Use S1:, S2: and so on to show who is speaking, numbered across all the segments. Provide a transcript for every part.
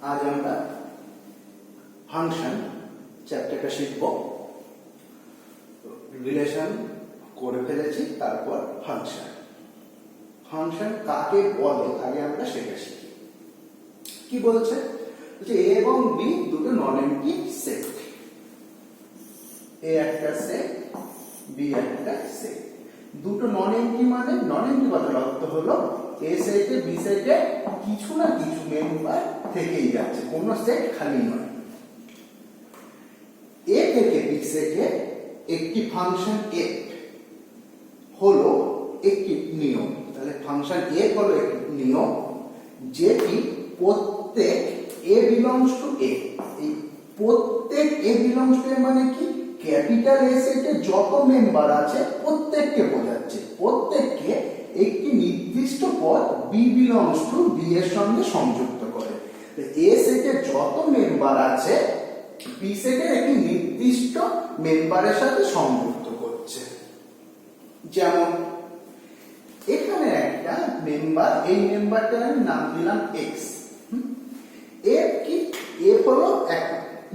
S1: আজ আমরা ফাংশন চ্যাপ্টারটা শিখব। রিলেশন করে ফেলেছি, তারপর ফাংশন। ফাংশন কাকে বলে আগে আমরা সেটা শিখি। কি বলছে? এ এবং বি দুটো নন এমপ্টি সেট। এ একটা সেট, বি একটা সেট। দুটো নন এমপ্টি মানে নন এমপ্টি কথার অর্থ হলো এ সেটে বি সেটে কিছু না কিছু মেম্বার থেকেই যাচ্ছে, কোনো সেট খালি নয়। এ থেকে বি সেটে একটি ফাংশন এফ হলো একটি নিয়ম। তাহলে ফাংশন এফ হলো একটি নিয়ম যেটি প্রত্যেক এ বিলংস টু এ। এই প্রত্যেক এ বিলংস টু এ মানে কি? ক্যাপিটাল এ সেটে যত মেম্বার আছে প্রত্যেককে বোঝাচ্ছে। প্রত্যেককে একটি নির্দিষ্ট পদ বি বিলংস টু বি এর সঙ্গে সংযুক্ত করে। এ সেটে যত মেম্বার আছে বি সেটের একটি নির্দিষ্ট মেম্বারের সাথে সংযুক্ত করছে। যেমন এখানে একটা মেম্বার, এই মেম্বারটার আমি নাম দিলাম এক্স। এফ কি? এফ হলো এক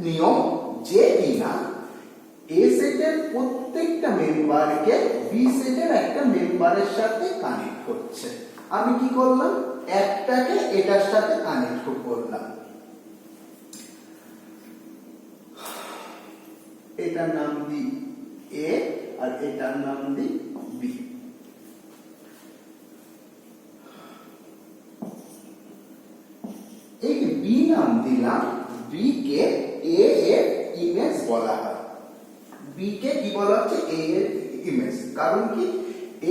S1: নিয়ম যে কিনা এ সেটের প্রত্যেকটা মেম্বারকে বি সেটের একটা মেম্বারের সাথে কানেক্ট করছে। আমি কি করলাম? একটাকে এটার সাথে কানেক্ট করলাম। এটার নাম দিই এ আর এটার নাম দিই বি। এই বি নাম দিলাম, বি কে এ এর ইমেজ বলা হয়। বি কে কি বলা হচ্ছে? এ এর ইমেজ। কারণ কি?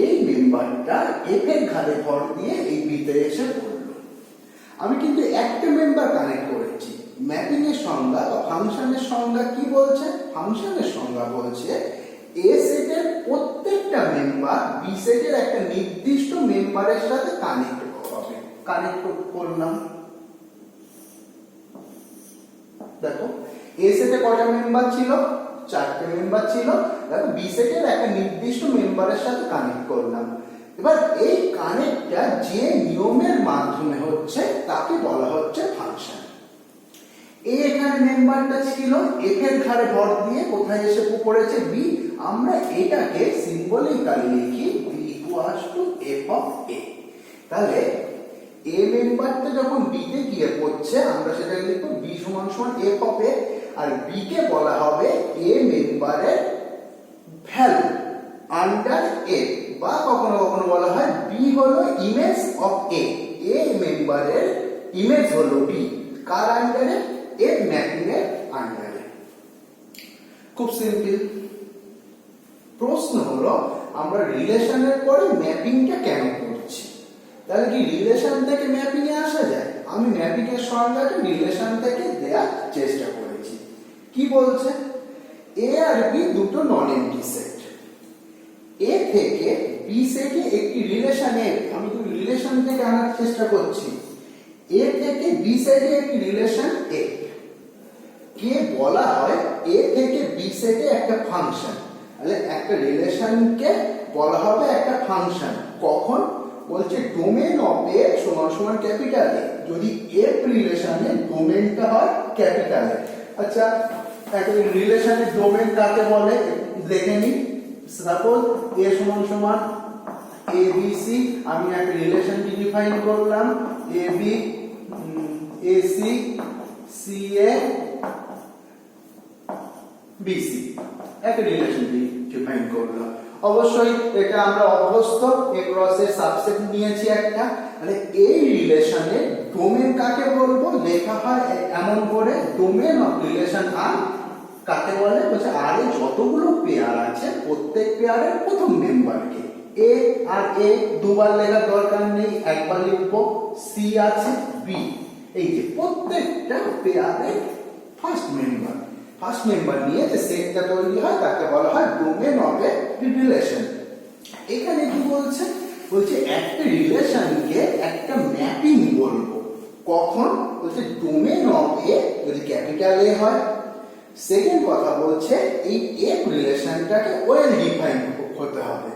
S1: এই মেম্বারটা এফ এর ঘাড়ে ভর দিয়ে এই বিতে এসে পড়লো। আমি কিন্তু একটা মেম্বার কানেক্ট করেছি। ম্যাপিং এর সংজ্ঞা বা ফাংশনের সংজ্ঞা কি বলছে? ফাংশনের সংজ্ঞা বলছে এ সেটের প্রত্যেকটা মেম্বার বি সেটের একটা নির্দিষ্ট মেম্বারের সাথে কানেক্ট হবে। কানেক্ট করলাম। দেখো এ সেটে কয়টা মেম্বার ছিল? চারটে মেম্বার ছিল। দেখো বি সেটের একটা নির্দিষ্ট মেম্বারের সাথে কানেক্ট করলাম। এবার এই কানেক্টটা যে নিয়মের মাধ্যমে হচ্ছে তাকে বলা হচ্ছে ফাংশন। এখানে মেম্বারটা ছিল, এফ এর ঘাড়ে ভর দিয়ে কোথায় এসে পড়েছে? বি। আমরা এটাকে সিম্বলিক্যালি লিখি B equals to F of A. তাহলে এ মেম্বারটা যখন বি তে গিয়ে পড়ছে আমরা সেটাকে লিখব বি সমান সমান এফ অফ এ, আর বি কে বলা হবে এ মেম্বারের ভ্যালু আন্ডার এ, বা কখনো কখনো বলা হয় বি হলো ইমেজ অফ এ। এ মেম্বারের ইমেজ হলো বি। কার আন্ডারে? এর ম্যাপিং এর আন্ডারে। খুব সিম্পল। প্রশ্ন হলো আমরা রিলেশনের পরে ম্যাপিংটা কেন করছি? তাহলে কি রিলেশন থেকে ম্যাপিং এ আসা যায়? আমি ম্যাপিং এর সংজ্ঞাটা রিলেশন থেকে দেওয়ার চেষ্টা করেছি। কি বলছে? এ আর বি দুটো নন এমপ্টি সেট। এ থেকে বি সেটে একটি রিলেশনে, আমি তো রিলেশন থেকে আনার চেষ্টা করছি। এ থেকে বি সেটে একটি রিলেশন এ কে বলা হয় এ থেকে বি সেটে একটা ফাংশন। তাহলে একটা রিলেশনকে বলা হবে একটা ফাংশন। কখন? বলছে ডোমেন অফ এ সমান সমান ক্যাপিটাল এ, যদি এফ রিলেশনের ডোমেনটা হয় ক্যাপিটাল এ। আচ্ছা, একটা রিলেশনের ডোমেন কাকে বলে দেখে নি। সাপোজ এ সমান সমান এ বি সি। আমি একটা রিলেশনকে ডিফাইন করলাম A B A C C A B C, একটা রিলেশন ডিফাইন করলাম। অবশ্যই এটা আমরা অভ্যস্ত, এ ক্রসের সাবসেট নিয়েছি একটা। মানে এই রিলেশনের ডোমেন কাকে বলবো? লেখা হয় এমন করে, ডোমেন অফ রিলেশন আর কাকে বলে? বলছে আর এ যতগুলো পেয়ার আছে প্রত্যেক পেয়ারের প্রথম মেম্বারকে। এ আর এ দুবার লেখার দরকার নেই, একবার লিখবো। সি আছে, বি, এই যে প্রত্যেকটা পেয়ারের ফার্স্ট মেম্বার। ফার্স্ট মেম্বার নিয়ে যে সেটটা তৈরি হয় তাকে বলা হয় ডোমেন অফ এ রিলেশন। এখানে কি বলছে? বলছে একটা রিলেশনকে একটা ম্যাপিং বলবো। কখন? বলছে ডোমেন অফ এ যদি ক্যাপিটাল এ হয়। সেকেন্ড কথা বলছে এই এফ রিলেশনটাকে ওয়েল ডিফাইন হতে হবে।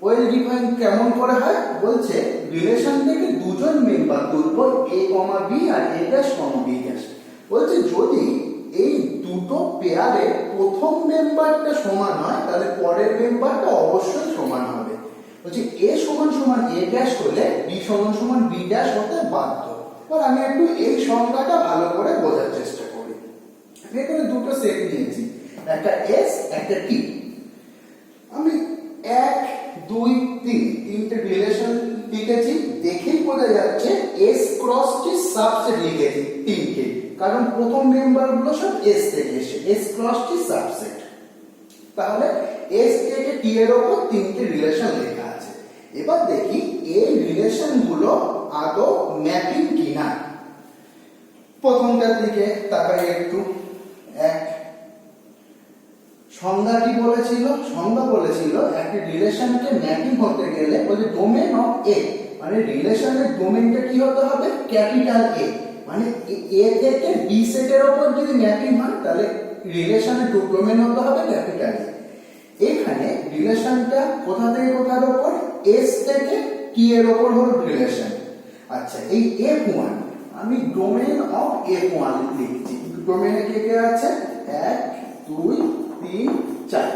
S1: ওয়েল ডিফাইন কেমন করে হয়? বলছে রিলেশন থেকে দু দুজন মেম্বার তুলবো এ কমা B R a dash comma B dash. বলছে যদি এই দুটো পেয়ারের প্রথম মেম্বারটা সমান হয় তাহলে পরের মেম্বারটা অবশ্যই সমান হবে। বলছে এ সমান সমান এ ড্যাশ হলে বি সমান সমান বি ড্যাশ হতে বাধ্য। এবার আমি একটু এই সংজ্ঞাটা ভালো করে বোঝার চেষ্টা করি। এখানে দুটো সেট নিয়েছি, একটা এস একটা টি। আমি 1 2 3 তিনটে রিলেশন লিখেছি, দেখেই বোঝা যাচ্ছে এস ক্রস টি সাবসেট লিখেছি তিনটে, কারণ প্রথম মেম্বার গুলো সব এস থেকে এসে এস ক্রস টি সাবসেট। তাহলে এস থেকে টি এর উপর তিনটে রিলেশন লেখা আছে। এবার দেখি এই রিলেশন গুলো আদৌ ম্যাপিং কিনা। প্রথমটার দিকে তাকাই একটু। এক সংজ্ঞা কি বলেছিল? সংজ্ঞা বলেছিল একটা রিলেশনকে ম্যাপিং হতে গেলে বলে ডোমেন অফ এ, মানে রিলেশনের ডোমেনটা কি হতে হবে? Capital A. মানে এ থেকে বি সেটের উপর যদি ম্যাপিং হয় তাহলে রিলেশনের ডোমেন হতে হবে ক্যাপিটাল এ। এখানে রিলেশনটা কোথা থেকে কোথার উপর? এস থেকে টি এর উপর হলো রিলেশন। আচ্ছা, এই F1 আমি ডোমেন অফ F1 লিখছি। ডোমেনে কে কে আছে? 1 2 3 4।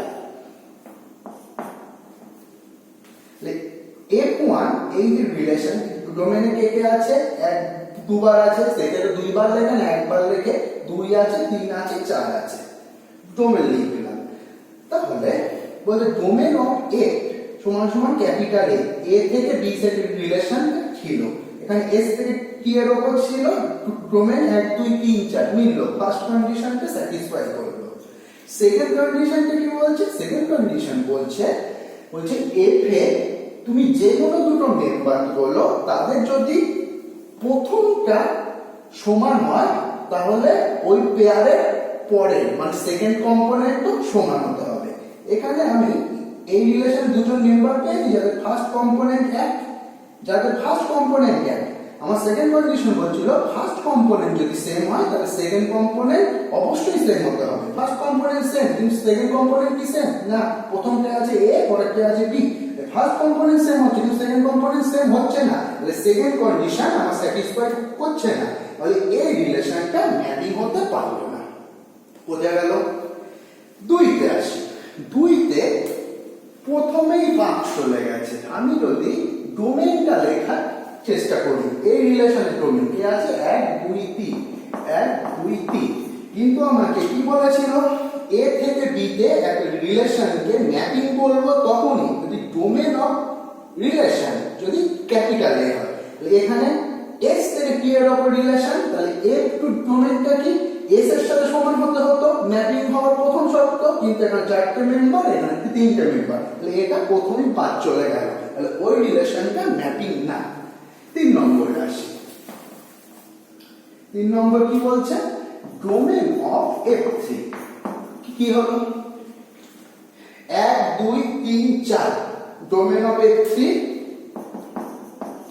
S1: F1 এই যে রিলেশন ডোমেনে কে কে আছে? এক দুবার আছে, সেটাকে দুইবার লেখেন, একবার লেখে 2 আছে 3 আছে 4 আছে, ডোমেন লিখলাম। তাহলে বলে ডোমেন অফ এ সমান সমান ক্যাপিটাল এ থেকে বি সেটের রিলেশন ছিল। এখানে এস থেকে টি এর উপর ছিল, ডোমেন 1 2 3 4 মিলল, ফার্স্ট কন্ডিশনটা স্যাটিসফাই করলো। সেকেন্ড কন্ডিশনটা কি বলছে? সেকেন্ড কন্ডিশন বলছে এফ এ তুমি যে কোনো দুটো মেম্বার বলো তাদের যদি প্রথমটা সমান হয় তাহলে ওই পেয়ারের পরের মানে সেকেন্ড কম্পোনেন্টও সমান হতে হবে। এখানে আমি এই রিলেশন দুজন মেম্বার পেয়েছি যাদের ফার্স্ট কম্পোনেন্ট এক, যাদের ফার্স্ট কম্পোনেন্ট এক। আমার সেকেন্ড কন্ডিশন বলছিল ফার্স্ট কম্পোনেন্ট যদি সেম হয় তাহলে সেকেন্ড কম্পোনেন্ট অবশ্যই সেম হতে হবে। ফার্স্ট কম্পোনেন্ট সেম কিন্তু সেকেন্ড কম্পোনেন্ট কি সেম না? প্রথমটা আছে এ, পরেরটা আছে বি। ফার্স্ট কম্পোনেন্ট সেম হচ্ছে কিন্তু সেকেন্ড কম্পোনেন্ট সেম হচ্ছে না, তাহলে সেকেন্ড কন্ডিশন আমার স্যাটিসফাই করছে না, তাহলে এই রিলেশনটা ম্যাপিং হতে পারলো না। বোঝা গেল? দুইতে আসি। দুইতে প্রথমেই বাঁক চলে গেছে। আমি যদি ডোমেনটা লেখার চেষ্টা করি, এই রিলেশনের ডোমেন কি আছে? 1 2 3 1 2 3। কিন্তু আমাকে কি বলেছিল? এ থেকে বি তে একটা রিলেশনকে ম্যাপিং করব তখনই যদি ডোমেন অফ রিলেশন যদি ক্যাপিটাল এ হয়। এখানে এস থেকে টি এর উপর রিলেশন, তাহলে এ টু ডোমেনটা কি? এস এর সাথে সমান হতে হতো ম্যাপিং হওয়ার প্রথম শর্ত, কিন্তু এখানে 4টে মেম্বার, এখানে 3টে মেম্বার, তাহলে এটা প্রথমেই বাদ চলে গেল, তাহলে ওই রিলেশনটা ম্যাপিং না। 3 নম্বরে আসি। 3 নম্বর কি বলছে? ডোমেন অফ F3 কি হলো? 1 2 3 4 ডোমেন অফ F3,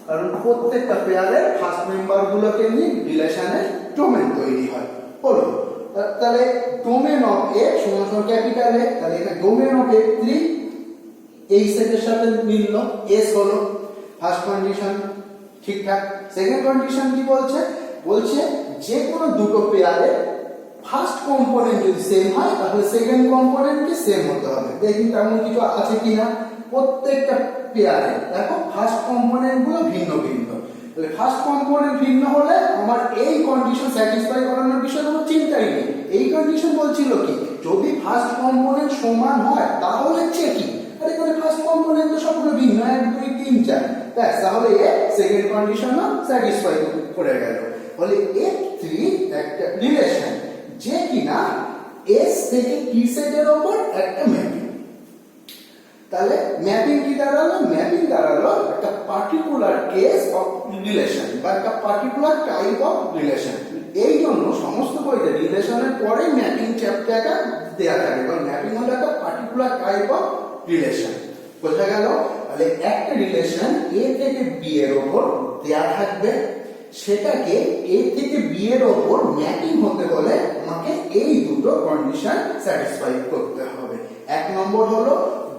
S1: কারণ প্রত্যেকটা পেয়ারের ফার্স্ট মেম্বার গুলোকে নিয়ে রিলেশনের ডোমেন তৈরি হয়। হলো, তাহলে ডোমেন অফ এ সমান সমান ক্যাপিটাল এ, তাহলে এটা ডোমেন অফ F3 এই সেটের সাথে মিলল, এস হলো ফার্স্ট কন্ডিশন ঠিকঠাক। সেকেন্ড কন্ডিশন কি বলছে? বলছে যে কোনো দুটো পেয়ারের ফার্স্ট কম্পোনেন্ট যদি সেম হয় তাহলে সেকেন্ড কম্পোনেন্টকে সেম হতে হবে। দেখি তেমন কিছু আছে কিনা। প্রত্যেকটা পেয়ারে দেখো ফার্স্ট কম্পোনেন্ট গুলো ভিন্ন ভিন্ন, তাহলে ফার্স্ট কম্পোনেন্ট ভিন্ন হলে আমার এই কন্ডিশন স্যাটিসফাই করানোর বিষয়ে কোনো চিন্তাই নেই। এই কন্ডিশন বলছিল কি? যদি ফার্স্ট কম্পোনেন্ট সমান হয় তাহলে চেকিং। আর এখানে ফার্স্ট কম্পোনেন্ট তো সবগুলো ভিন্ন, 1 2 3 4, ব্যাস, তাহলে এ সেকেন্ড কন্ডিশনও স্যাটিসফাই করে গেল। বলে F3 একটা রিলেশন যে কিনা এস থেকে টি সেটের উপর একটা ম্যাপিং। তাহলে ম্যাপিং কি দাঁড়ালো? ম্যাপিং দাঁড়ালো একটা পার্টিকুলার কেস অফ রিলেশন বা একটা পার্টিকুলার টাইপ অফ রিলেশন। এই জন্য সমস্ত বইতে রিলেশনের পরে ম্যাপিং চ্যাপ্টারটা দেয়া থাকে, কারণ ম্যাপিং হলো একটা পার্টিকুলার টাইপ অফ রিলেশন। বোঝা গেল? তাহলে একটা রিলেশন এ থেকে বি এর উপর দেয়া থাকবে, সেটাকে এ থেকে বি এর উপর ম্যাপিং হতে হলে আমাকে এই দুটো কন্ডিশন স্যাটিসফাই করতে হবে। 1 নম্বর হলো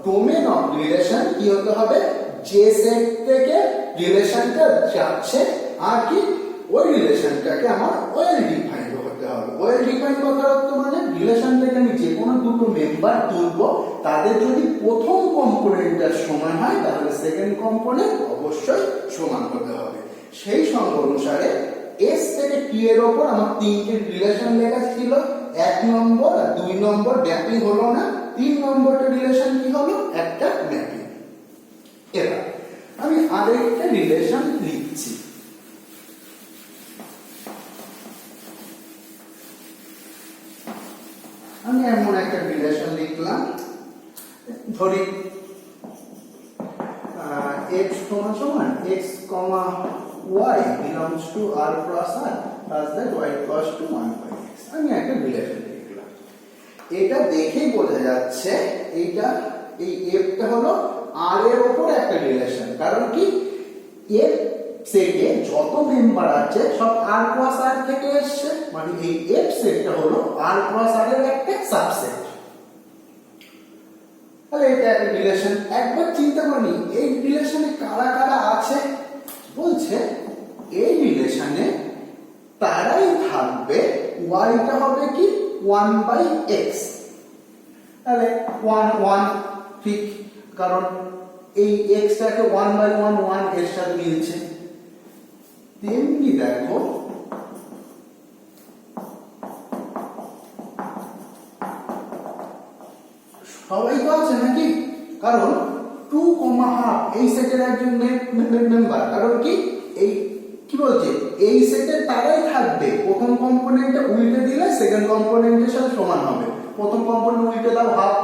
S1: ডোমেন অফ রিলেশন কি হতে হবে? যে সেট থেকে রিলেশনটা যাচ্ছে আর কি ওই রিলেশনটাকে আমার ওয়েল ডিফাইন্ড হতে হবে। ওয়েল ডিফাইন্ড কথার অর্থ মানে রিলেশন থেকে আমি যে কোনো দুটো মেম্বার তুলবো, তাদের যদি প্রথম কম্পোনেন্টটা সমান হয় তাহলে সেকেন্ড কম্পোনেন্ট অবশ্যই সমান হতে হবে। সেই সঙ্গে অনুসারে এস থেকে টি এর ওপর আমার তিনটে রিলেশন লেখা ছিল, 1 নম্বর আর 2 নম্বর ম্যাপিং হলো না, 3 নম্বরটা রিলেশন কি হলো, একটা ম্যাপিং। এবার আমি আরেকটা রিলেশন লিখছি। আমি এমন একটা রিলেশন লিখলাম, ধরি x সমান x, y belongs to r cross r such that y equals to 1/x। আমি একটা রিলেশন লিখলাম। এটা দেখেই বোঝা যাচ্ছে এইটা এই f টা হলো r এর উপর একটা রিলেশন, কারণ কি f সেটে যত মেম্বার আছে সব r cross r থেকে এসেছে, মানে এই f সেটটা হলো r cross r এর একটা সাবসেট। তাহলে এটা একটা রিলেশন। একবার চিন্তা করি এই রিলেশনে কারা কারা আছে, বলছে এই রিলেশনে তারাই থাকবে, y টা হবে কি 1/x। তাহলে 1 1 ঠিক, কারণ এই x টাকে 1/1 1 এর সাথে মিলছে। তেমনি দেখো সবাই তো আছে নাকি, কারণ 2,5 এই সেটের একজন মেম্বার, কারণ কি এই কি বলছে এই সেটের তারাই থাকবে, প্রথম কম্পোনেন্টটা উল্টে দিলে সেকেন্ড কম্পোনেন্টের সাথে সমান হবে। প্রথম কম্পোনেন্ট উল্টে দাও হাফ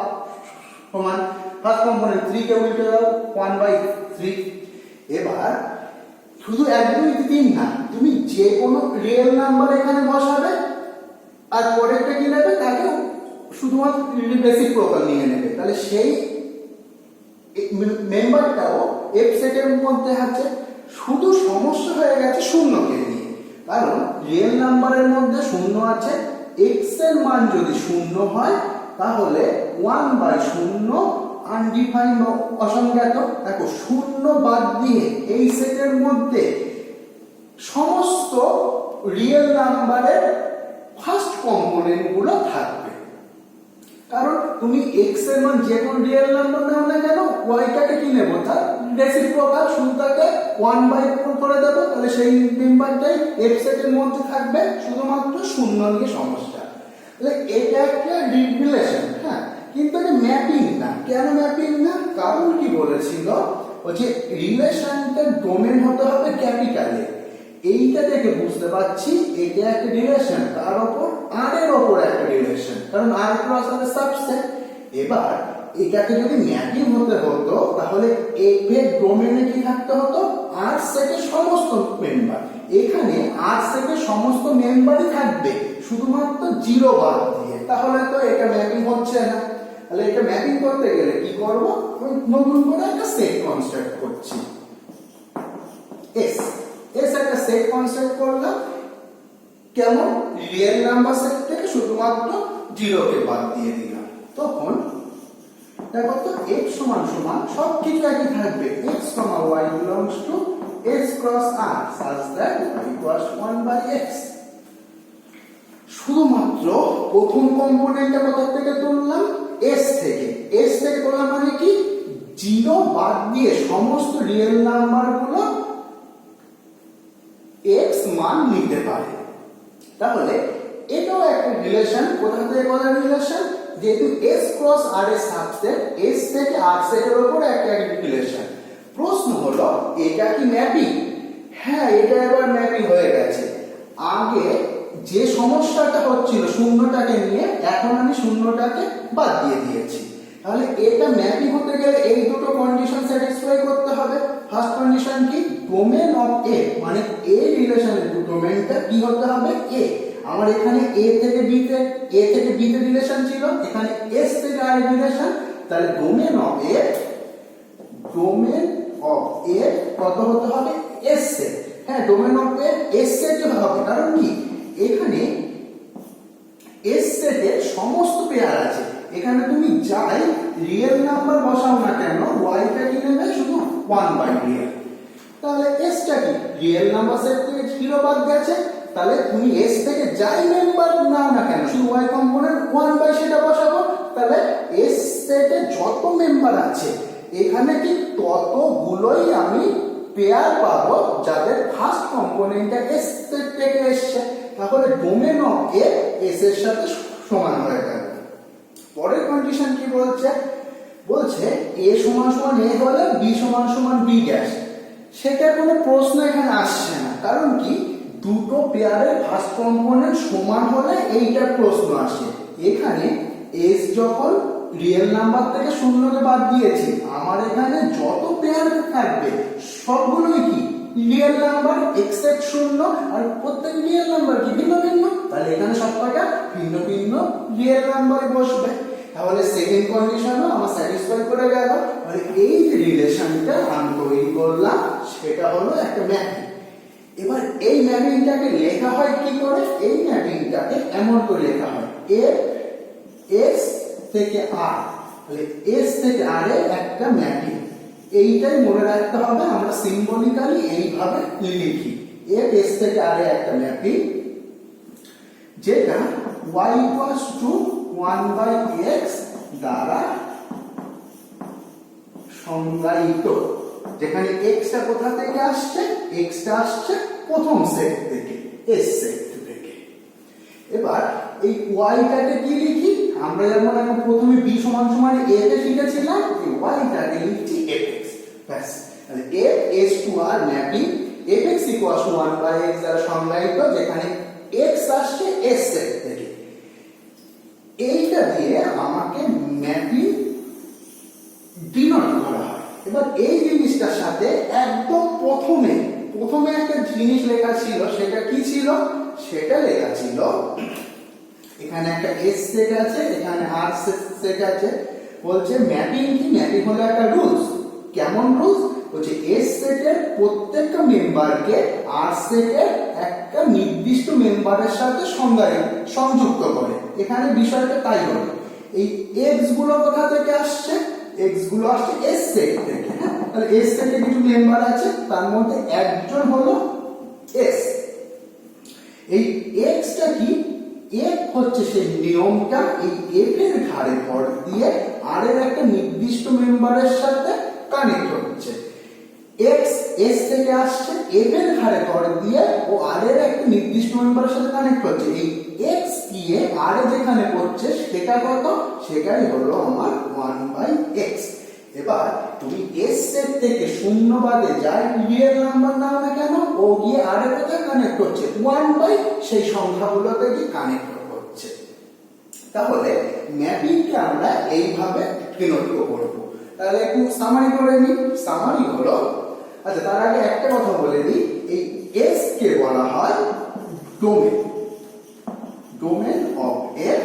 S1: সমান, ফার্স্ট কম্পোনেন্ট 3 কে উল্টে দাও 1/3। এবার শুধু 1 2 3 না, তুমি যে কোনো রিয়েল নাম্বার এখানে বসাবে আর পরেরটা কি নেবে তাকে শুধুমাত্র রেসিপ্রোকাল নিয়ে নেবে, তাহলে সেই মেম্বারটাও এফ সেটের মধ্যে আছে। শুধু সমস্যা হয়ে গেছে শূন্যকে নিয়ে, কারণ রিয়েল নাম্বারের মধ্যে শূন্য আছে, এক্স এর মান যদি শূন্য হয় তাহলে 1/0 আনডিফাইন্ড বা অসংজ্ঞাত। দেখো শূন্য বাদ দিয়ে এই সেটের মধ্যে সমস্ত রিয়েল নাম্বারের ফার্স্ট কম্পোনেন্ট গুলো থাকবে, কারণ তুমি x এর মান যে কোন রিয়েল নাম্বার নাও না কেন y টাকে কি নেব, তার রেসিপ্রোকাল শূন্যটাকে 1/4 করে দেব, তাহলে সেই মেম্বারটাই f সেটের মধ্যে থাকবে, শুধুমাত্র শূন্য নিয়ে সমস্যা। তাহলে এটা একটা রিলেশন, হ্যাঁ, কিন্তু এটা ম্যাপিং না। কেন ম্যাপিং না? কারণ কি বলেছিল, যে রিলেশনটার ডোমেন হতে হবে ক্যাপিটালে। এইটা দেখে বুঝতে পারছি এটা একটা রিলেশন, তার উপর r এর উপর একটা রিলেশন, কারণ r ক্রস r এর সাবসেট। এবার এটাকে যদি ম্যাপিং হতে হতো তাহলে f এর ডোমেনে কি থাকতে হতো, r সেটের সমস্ত মেম্বার। এখানে r সেটের সমস্ত মেম্বারই থাকবে শুধুমাত্র 0 বাদ দিয়ে, তাহলে তো এটা ম্যাপিং হচ্ছে না। তাহলে এটা ম্যাপিং করতে গেলে কি করব, নতুন করে একটা সেট কনস্ট্রাক্ট করছি, s একটা সেট কনস্ট্রাক্ট করলাম। কেমন, রিয়েল নাম্বার সেট থেকে শুধুমাত্র 0 কে বাদ দিয়ে দিলাম। তখন দেখো তো x সমান সমান সবকিছু একই থাকবে, x, y belongs to x cross r such that y equals 1/x। শুধুমাত্র প্রথম কম্পোনেন্টটা কোথা থেকে তুললাম, s থেকে। s থেকে তোলা মানে কি 0 বাদ দিয়ে সমস্ত রিয়েল নাম্বারগুলো x মান নিতে পারে। তাহলে এটাও একটা রিলেশন। কোথা থেকে কোথা রিলেশন, যেহেতু s ক্রস r এর সাবসেট, s থেকে r সেটের উপর একটা রিলেশন। প্রশ্ন হলো এটা কি ম্যাপিং? হ্যাঁ, এটা এবার ম্যাপিং হয়ে গেছে। আগে যে সমস্যাটা হচ্ছিল শূন্যটাকে নিয়ে, এখন আমি শূন্যটাকে বাদ দিয়ে দিয়েছি। তাহলে এটা ম্যাপিং হতে গেলে এই দুটো কন্ডিশন স্যাটিসফাই করতে হবে। ফার্স্ট কন্ডিশন কি, ডোমেন অফ এ, মানে এ রিলেশনের ডোমেনটা কি হতে হবে, এ। আমার এখানে a থেকে b তে রিলেশন ছিল, এখানে s থেকে r রিলেশন, তাহলে ডোমেন অফ a কত হতে হবে, s সেট। হ্যাঁ, domain of a s set হবে, কারণ কি এখানে s সেটের সমস্ত পেয়ার আছে। এখানে তুমি যাই রিয়েল নাম্বার বসাও না কেন, y টা কি নেবে, শুধু 1/real। তাহলে এসটা কি রিয়েল নাম্বার সেট থেকে 0 বাদ গেছে, তাহলে তুমি এস থেকে যাই মেম্বার নাও না কেন শুধু ওয়াই কম্পোনেন্ট 1 সেটা বসাবো, তাহলে এস সেটে যত মেম্বার আছে এখানে কি ততগুলোই আমি পেয়ার পাবো যাদের ফার্স্ট কম্পোনেন্টটা এস সেট থেকে এসছে, তাহলে ডোমেন অফ এ এস এর সাথে সমান হয়ে গেল। পরের কন্ডিশন কি বলছে, বলছে এ সমান সমান এ হলে বি সমান সমান বি ড্যাশ, সেটা কোনো প্রশ্ন এখানে আসছে না, কারণ কি দুটো পেয়ারের ফার্স্ট কম্পোনেন্ট সমান হলে এইটার প্রশ্ন আসে। এখানে এস যখন রিয়েল নাম্বার থেকে 0 কে বাদ দিয়েছি, আমার এখানে যত পেয়ার থাকবে সবগুলোই কি রিয়েল নাম্বার এক্সেপ্ট 0, আর প্রত্যেক রিয়েল নাম্বার কি ভিন্ন ভিন্ন, তাহলে এখানে সবকটা ভিন্ন ভিন্ন রিয়েল নাম্বার বসবে। তাহলে সেকেন্ড কন্ডিশনও আমার স্যাটিসফাই করে গেল। তাহলে এই যে রিলেশনটা আমি তৈরি করলাম সেটা হলো একটা ম্যাপিং। এবার এই ম্যাপিংটাকে লেখা হয় কি করে, এই ম্যাপিংটাকে এমন করে লেখা হয় এস থেকে আর, তাহলে এস থেকে আর এর একটা ম্যাপিং, এইটাই মনে রাখতে হবে। আমরা সিম্বলিক্যালি এইভাবে লিখি এস থেকে আর এর একটা ম্যাপিং, যেটা y ইকুয়ালস টু 1/x দ্বারা সংজ্ঞায়িত, যেখানে x টা কোথা থেকে আসছে, x টা আসছে প্রথম সেট থেকে s সেট থেকে। এবার এই y টাকে কি লিখি, আমরা যেমন এখন প্রথমে b সমান সমান a তে শিখেছিলাম, এই y টাকে লিখছি fx, ব্যাস। তাহলে f s to r mapping fx equals to 1/x দ্বারা সংজ্ঞায়িত, যেখানে x আসছে s সেট থেকে। এইটা দিয়ে আমাকে ম্যাপিং ডিনোট করা হয়। এবার এই জিনিসটার সাথে একদম প্রথমে একটা জিনিস লেখা ছিল, সেটা কি ছিল, সেটা লেখা ছিল এখানে একটা এস সেট আছে, এখানে আর সেট আছে। বলছে ম্যাপিং কি, ম্যাপিং হলো একটা রুলস। কেমন রুলস, বলছে এস সেটের প্রত্যেকটা মেম্বারকে আর সেটের একটা নির্দিষ্ট মেম্বারের সাথে সংযুক্ত করে। এখানে বিষয়টা তাই হলো। এই এক্স গুলো কোথা থেকে আসছে, এক্স গুলো আসছে এস সেট থেকে। তাহলে এস সেটে কিছু মেম্বার আছে, তার মধ্যে একজন হলো এস। এই এক্স টা কি, এফ হচ্ছে সেই নিয়মটা, এই এফ এর ঘাড়ে ভর দিয়ে আর এর একটা নির্দিষ্ট মেম্বারের সাথে কানেক্ট হচ্ছে। এক্স এস থেকে আসছে, এফ এর ঘাড়ে ভর দিয়ে ও আর এর একটা নির্দিষ্ট মেম্বারের সাথে কানেক্ট হচ্ছে। এই এক্স গিয়ে আর এ যেখানে পড়ছে সেটা কত, সেটাই হলো আমার 1/x। এবার তুমি এস সেট থেকে 0 বাদে যাই রিয়েল নাম্বার নাও না কেন, ও গিয়ে আর এর সাথে কানেক্ট হচ্ছে 1/ সেই সংখ্যাগুলোতে গিয়ে কানেক্ট হচ্ছে। তাহলে ম্যাপিংকে আমরা এইভাবে ডিনোট করব। তাহলে একটু সামারি করে নিই। সামারি হলো, আচ্ছা তার আগে একটা কথা বলে দিই, এই এস কে বলা হয় ডোমেন, ডোমেন অফ এফ,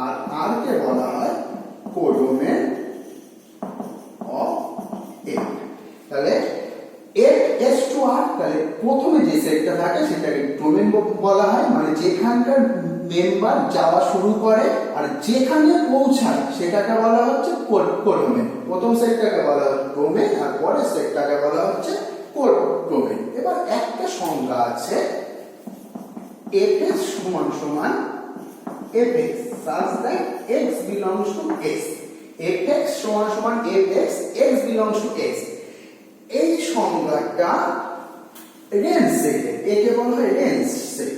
S1: আর আর কে বলা হয় কোডোমেন অফ এফ। তাহলে এফ এস টু আর, তাহলে প্রথমে যে সেটটা থাকে সেটাকে ডোমেন বলা হয়, মানে যেখানকার মেম্বার যাওয়া শুরু করে আর যেখানে পৌঁছায় সেটাকে বলা হচ্ছে কোডোমেন। প্রথম সেটটাকে বলা হয় ডোমেন, আর পরের সেটটাকে বলা হচ্ছে কোডোমেন। এবার একটা সংজ্ঞা আছে fx সমান সমান fx such that x belongs to x, fx সমান সমান fx, x belongs to x। এই সংজ্ঞাটা রেঞ্জ সেট, একে বলা হয় রেঞ্জ সেট।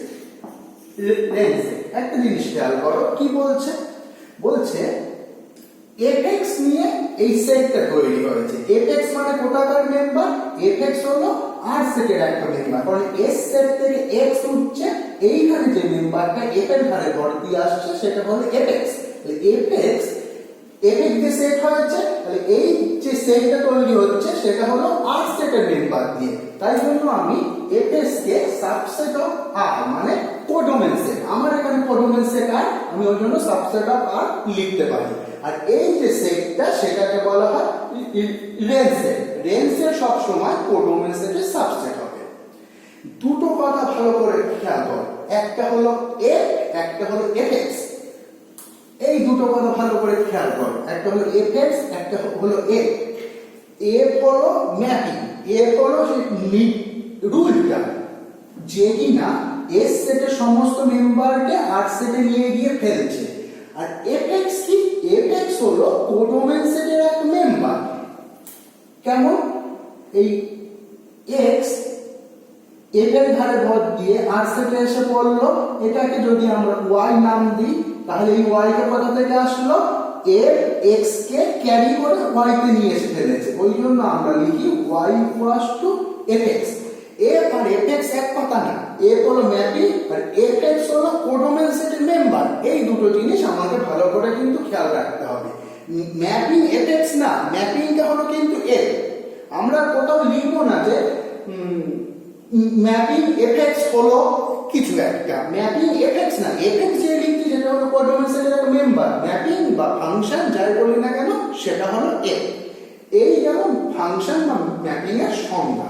S1: রেঞ্জ সেট একটা জিনিস খেয়াল করো, কি বলছে, বলছে fx নিয়ে এই সেটটা তৈরি হয়েছে। fx মানে কোথাকার মেম্বার, fx হলো আর সেটের একটা মেম্বার, কারণ s সেট থেকে x উঠছে, এইখানে যে মেম্বারটা f এর ঘাড়ে ভর দিয়ে আসছে সেটা হলো fx। তাহলে fx যে সেট হয়েছে, তাহলে এই যে সেটটা তৈরি হচ্ছে সেটা হলো আর সেটের মেম্বার দিয়ে। তাই জন্য আমি fx K subset of r মানে কোডোমেন সেট, আমার এখানে কোডোমেন সেট আর, আমি ওই জন্য সাবসেট অফ r লিখতে পারি। আর এই যে সেটটা সেটাকে বলা হয় রেঞ্জ সেট। রেঞ্জ সেট সব সময় কোডোমেন সেটের সাবসেট হবে। দুটো কথা ভালো করে খেয়াল করো, একটা হলো f, একটা হলো fx। এই দুটো কথা ভালো করে খেয়াল করো, একটা হলো fx, একটা হলো f। f হলো ম্যাপিং, এর হলো সেই রুলটা যে কিনা এস সেটের সমস্ত মেম্বারকে আর সেটে নিয়ে গিয়ে ফেলছে। আর এফএক্স কি? এফএক্স হলো কোডোমেন সেটের এক মেম্বার। কেমন? এই এক্স এফ এর ধারে ভর দিয়ে আর সেটে এসে পড়লো, এটাকে যদি আমরা ওয়াই নাম দিই তাহলে এই ওয়াই কে কোথা থেকে আসলো? এফ এক্স কে ক্যারি করে ওয়াই তে নিয়ে এসে ফেলেছে, ওই জন্য আমরা লিখি Y equals to FX. F আর এফএক্স এক কথা না, এফ হলো ম্যাপিং আর এফএক্স হলো কোডোমেন সেটের মেম্বার। এই দুটো জিনিস আমাকে ভালো করে কিন্তু খেয়াল রাখতে হবে। ম্যাপিং এফএক্স না, ম্যাপিংটা হলো কিন্তু এফ। আমরা কোথাও লিখবো না যে ম্যাপিং এফএক্স হলো কিছু একটা, ম্যাপিং এফএক্স না, এফএক্স যে লিখছি সেটা হলো কোডোমেন সেটের একটা মেম্বার। ম্যাপিং বা ফাংশন যাই বলি না কেন সেটা হলো এফ। এই যেমন ফাংশন বা ম্যাপিং এর সংজ্ঞা।